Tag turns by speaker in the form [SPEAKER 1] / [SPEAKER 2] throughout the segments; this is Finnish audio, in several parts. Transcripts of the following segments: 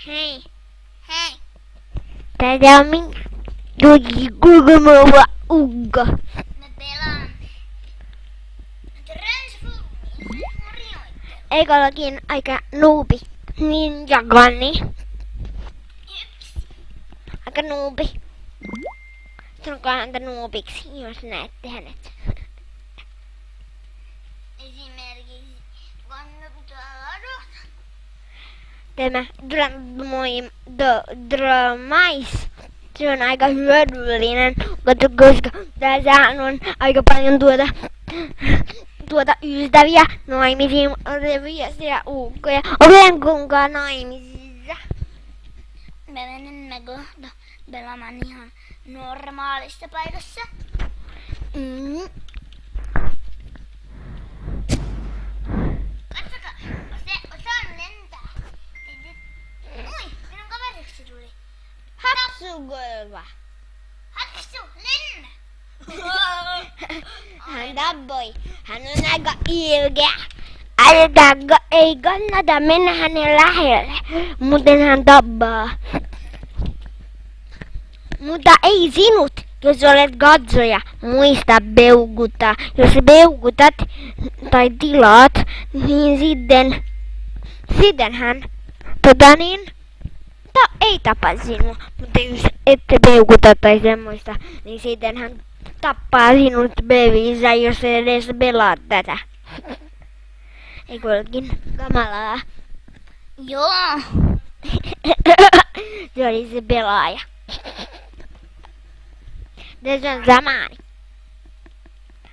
[SPEAKER 1] Hei.
[SPEAKER 2] Hei.
[SPEAKER 1] Tätä on minä. Tuji kukumova ugga.
[SPEAKER 2] Me pelaamme. Transformers harjoittelu.
[SPEAKER 1] Eikö olekin aika nuubi? Ninja Gunni.
[SPEAKER 2] 1.
[SPEAKER 1] Aika nuubi. Sanokaa häntä nuubiksi, jos näette hänet.
[SPEAKER 2] Esimerkiksi kannattaa ladota.
[SPEAKER 1] Tämä Dramais. Se on aika hyödyllinen, koska tässähän on aika paljon tuota ystäviä, naimisiin olevia ukkoja. Olen kunkaan naimisissa.
[SPEAKER 2] Me menemme kohta pelaamaan ihan normaalissa paikassa. Katsokaa, osaan lentää. Oi, minun kaveriksi tuli.
[SPEAKER 1] Hatsugova.
[SPEAKER 2] Hatsu, lennä!
[SPEAKER 1] Hän tappoi. Hän on aika ilkeä. Ei kannata mennä hänen lähelle, muuten hän tappaa. Mutta ei sinut, jos olet katsoja. Muista beukuttaa. Jos beukutat tai tilaat, niin sitten hän ei tapa sinua. Mutta jos ette beukuta tai semmoista, niin sitten hän tappaa sinut bevinsä, jos edes pelaat tätä. Eikö olekin kamalaa?
[SPEAKER 2] Joo.
[SPEAKER 1] Se oli se pelaaja. Tässä on samaani.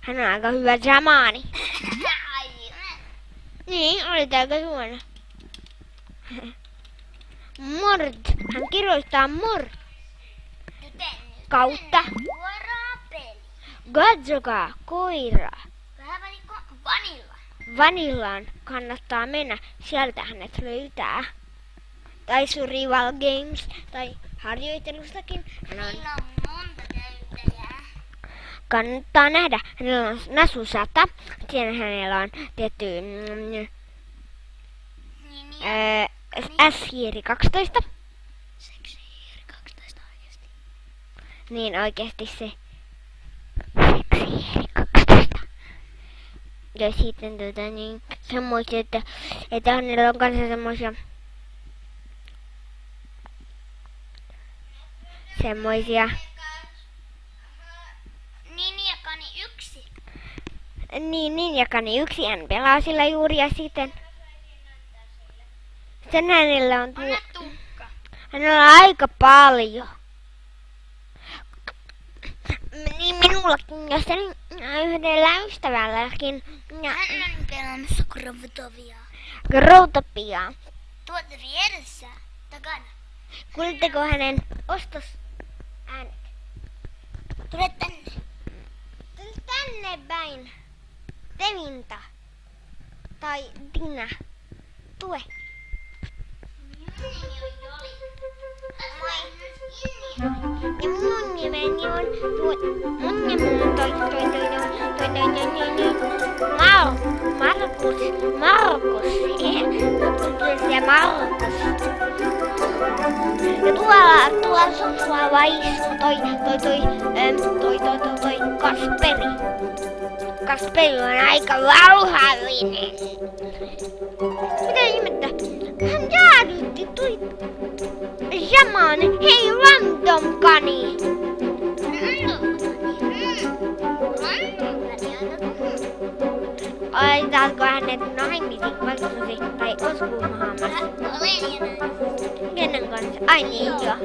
[SPEAKER 1] Hän on aika hyvä samaani. Niin, olit aika huono. Mord. Hän kirjoittaa mord. Kautta.
[SPEAKER 2] Suoraa peli.
[SPEAKER 1] Katsokaa, koiraa.
[SPEAKER 2] Vähän valikko vanilla.
[SPEAKER 1] Vanillaan kannattaa mennä. Sieltä hänet löytää. Tai Survival Games. Tai harjoittelustakin. Hän on
[SPEAKER 2] Meillä on monta käyttäjää.
[SPEAKER 1] kannattaa nähdä. Hänellä on Nasu 100. Siinä hänellä on tietty
[SPEAKER 2] Niin,
[SPEAKER 1] S-hiiri 12.
[SPEAKER 2] Seksihiiri 12 oikeesti.
[SPEAKER 1] Niin oikeesti se seksihiiri 12. Ja sitten niin semmoisia, että hänellä on kanssa semmoisia
[SPEAKER 2] Ninjakani 1.
[SPEAKER 1] niin Ninjakani 1 hän pelaa sillä juuri ja sitten hänellä on
[SPEAKER 2] Anna tukka.
[SPEAKER 1] hänellä on aika paljon. Niin minullakin ja sen yhdellä ystävälläkin ja
[SPEAKER 2] Hän on pelaamassa Krovotoviaa.
[SPEAKER 1] Growtopiaa.
[SPEAKER 2] Tuolta vieressä. Takana.
[SPEAKER 1] Kuulitteko hänen äänet?
[SPEAKER 2] Tule tänne.
[SPEAKER 1] Tule tänne päin. Tevinta. Tai Tina. Tue. Ja mun nimeni on mun nimeni on Markus. Ja Markus. Ja tuolla sohvalla istuu toi Kasperi. Kasperi on aika rauhallinen. Mitä ihmettä? Hän jäädytti toi samaan. Hei Random Kani. Laitetaanko hänet naimisiin vastuusi tai oskuumahammas? Kenen kanssa? Ai niin joo.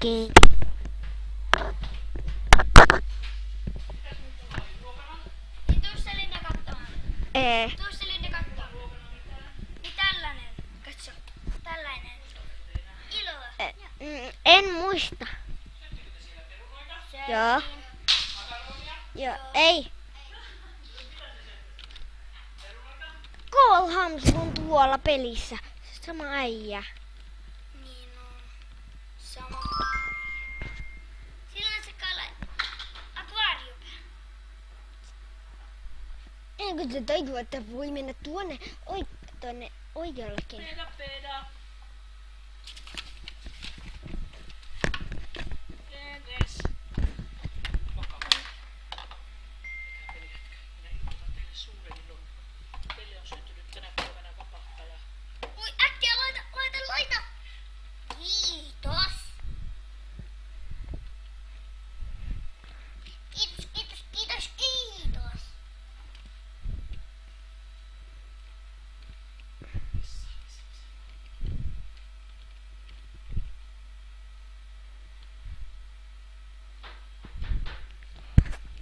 [SPEAKER 1] Kiitos.
[SPEAKER 2] Tuossa Linda katsomaan. Tuossa Linda katsomaan. Niin tällainen. Katso. Tällainen. Iloa.
[SPEAKER 1] En muista. Joo. Joo, ei. Cole Hamsi on tuolla pelissä. Sama äijä.
[SPEAKER 2] Niin on. Sama. Sillä on se kala. Akvaarium.
[SPEAKER 1] Eikö se tajua, että voi mennä tuonne oikeallekin?
[SPEAKER 3] Peda. Yes. Mukava. Pelijätkä. Minä ilmoitan teille suuren ilon. Teille on syntynyt tänä päivänä vapahtaja.
[SPEAKER 2] Ui, äkkiä laita. Kiitos. Kiitos.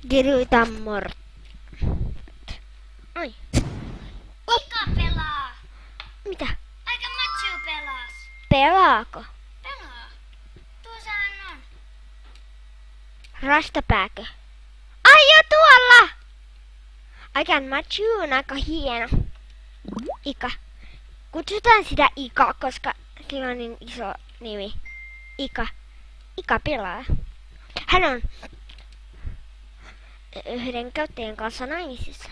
[SPEAKER 1] Kirjoita Mort. Ai.
[SPEAKER 2] Ika pelaa.
[SPEAKER 1] Mitä?
[SPEAKER 2] Aika Matthew pelas.
[SPEAKER 1] Pelaako?
[SPEAKER 2] Pelaa. Tuossahan on.
[SPEAKER 1] Rastapääkö? Ai jo tuolla! I can match you on aika hieno. Ika. Kutsutaan sitä Ika, koska sillä on niin iso nimi. Ika. Ika pelaa. Hän on yhden käyttäjän kanssa naimisissa.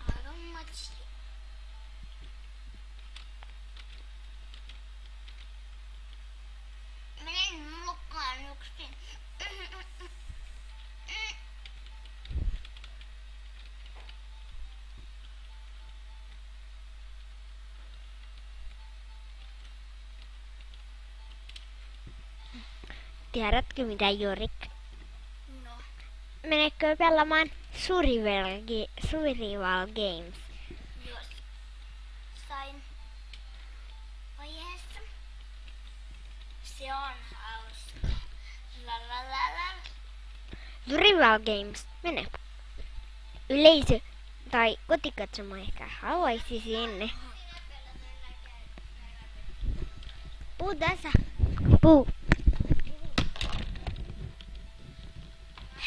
[SPEAKER 2] Aika Matthew. Menen mukaan yksin.
[SPEAKER 1] Tiedätkö mitä, Jorik?
[SPEAKER 2] No.
[SPEAKER 1] Menekö pelaamaan Survival Games?
[SPEAKER 2] Jos sain vaiheessa. Se on hauska. La la la la.
[SPEAKER 1] Survival Games, mene. Yleisö tai kotikatsomo ehkä haluaisi sinne. Puu tässä. Puu.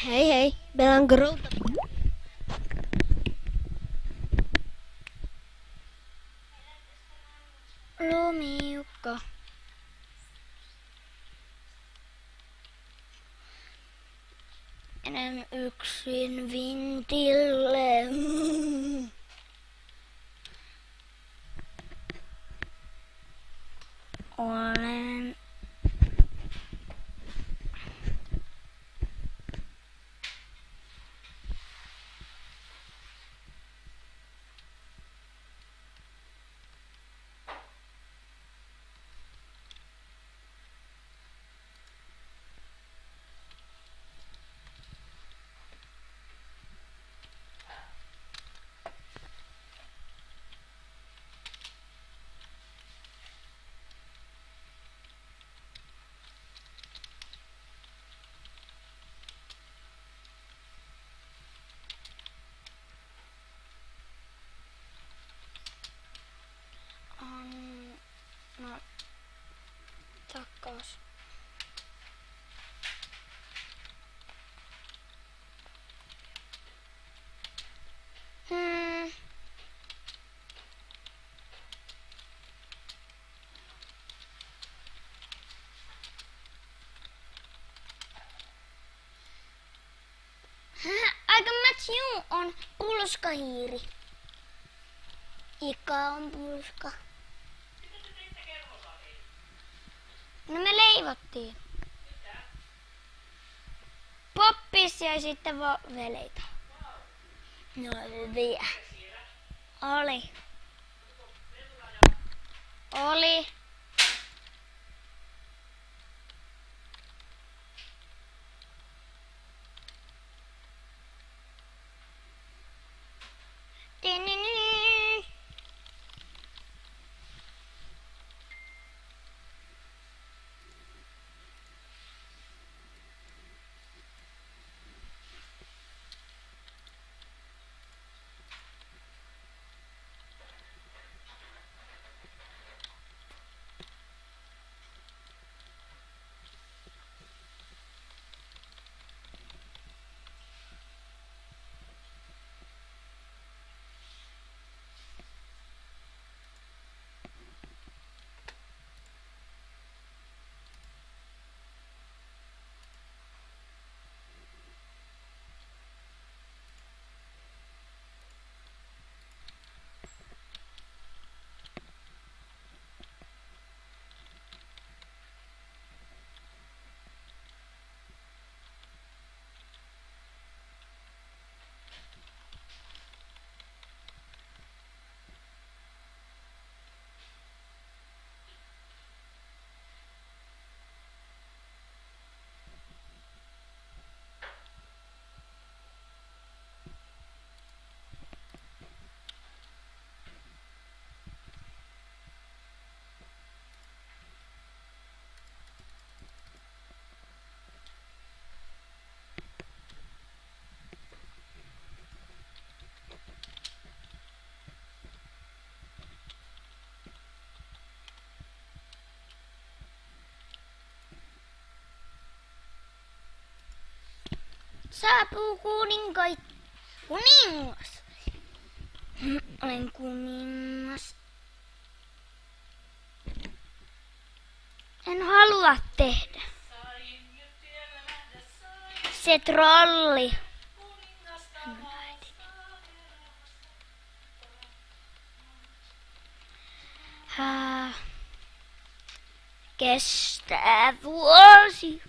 [SPEAKER 1] Hei hei, pelaan Grota.
[SPEAKER 2] Lumiukko. Menen yksin vintille. Olen no takas. Aika Matthew on pulskahiiri. Ika on pulska. No me leivottiin. Poppis ja sitten veleitä. No hyviä. Oli. Oli. Tinini. saapuu kuningas. Olen kuningas. En halua tehdä.
[SPEAKER 3] Sain jo tiellä nähdä, sain
[SPEAKER 2] Se trolli.
[SPEAKER 3] kuningasta
[SPEAKER 2] Kestää vuosi.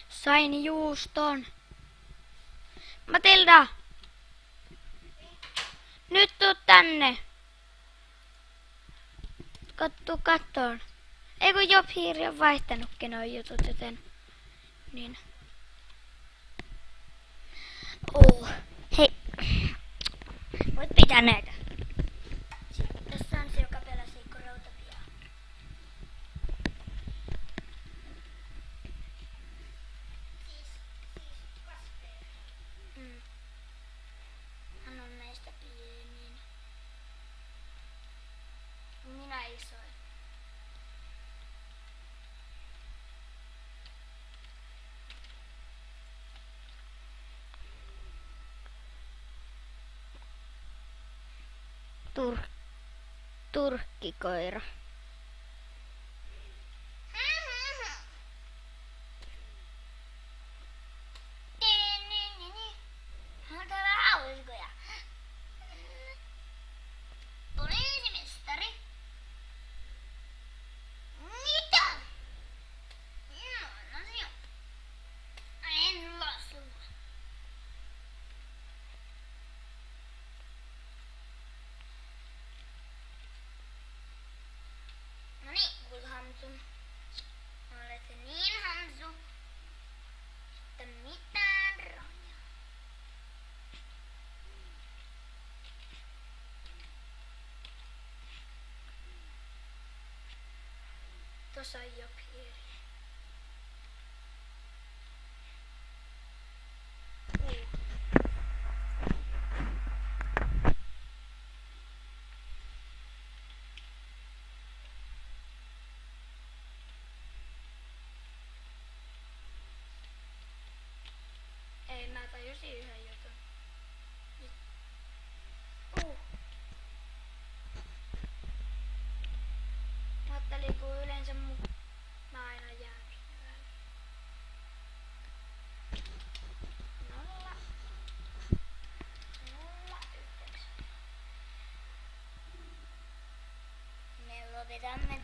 [SPEAKER 2] Sain juuston. Matilda! Nyt tuu tänne. Tuu kattoon. Ei kun Jobhiiri on vaihtanutkin nuo jutut, joten... Niin. Hei. Voit pitää näitä. Tässä on se, joka pelasi rautapiaa. Hän on meistä pienin. Minä isoin.
[SPEAKER 1] Turkkikoira.
[SPEAKER 2] Poliisimestari. Mitä? No se on. En lasu. No niin, kuule Hamsu. Olet niin Hamsu, että mitään rajaa. Tuossa on Jobhiiri. Ei, mä tajusin yhden jutun. Mä ajattelin, kun yleensä mä aina jään syöllä. 0, 9. Me lopetamme